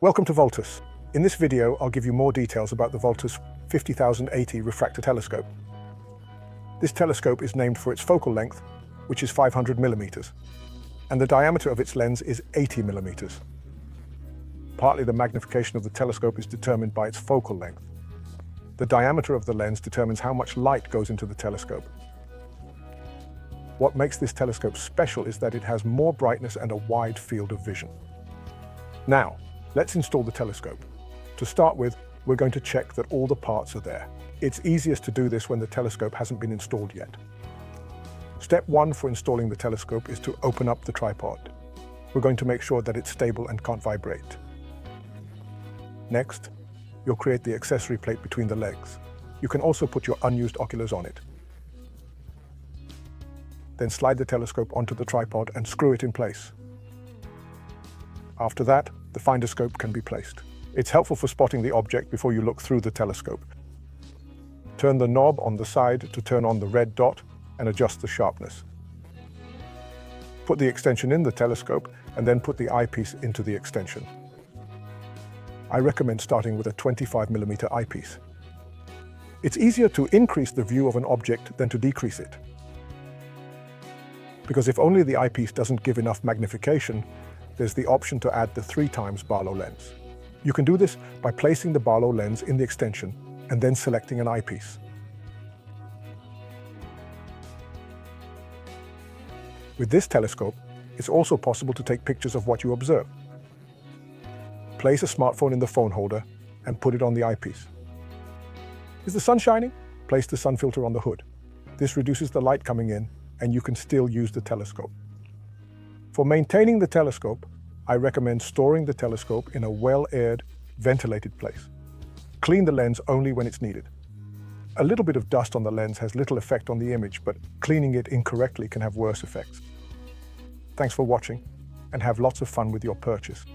Welcome to Vultus. In this video, I'll give you more details about the Vultus 50080 refractor telescope. This telescope is named for its focal length, which is 500 millimeters, and the diameter of its lens is 80 millimeters. Partly the magnification of the telescope is determined by its focal length. The diameter of the lens determines how much light goes into the telescope. What makes this telescope special is that it has more brightness and a wide field of vision. Now, let's install the telescope. To start with, we're going to check that all the parts are there. It's easiest to do this when the telescope hasn't been installed yet. Step 1 for installing the telescope is to open up the tripod. We're going to make sure that it's stable and can't vibrate. Next, you'll create the accessory plate between the legs. You can also put your unused oculars on it. Then slide the telescope onto the tripod and screw it in place. After that, the finder scope can be placed. It's helpful for spotting the object before you look through the telescope. Turn the knob on the side to turn on the red dot and adjust the sharpness. Put the extension in the telescope and then put the eyepiece into the extension. I recommend starting with a 25mm eyepiece. It's easier to increase the view of an object than to decrease it. Because if only the eyepiece doesn't give enough magnification, there's the option to add the 3x Barlow lens. You can do this by placing the Barlow lens in the extension and then selecting an eyepiece. With this telescope, it's also possible to take pictures of what you observe. Place a smartphone in the phone holder and put it on the eyepiece. Is the sun shining? Place the sun filter on the hood. This reduces the light coming in, and you can still use the telescope. For maintaining the telescope, I recommend storing the telescope in a well-aired, ventilated place. Clean the lens only when it's needed. A little bit of dust on the lens has little effect on the image, but cleaning it incorrectly can have worse effects. Thanks for watching, and have lots of fun with your purchase.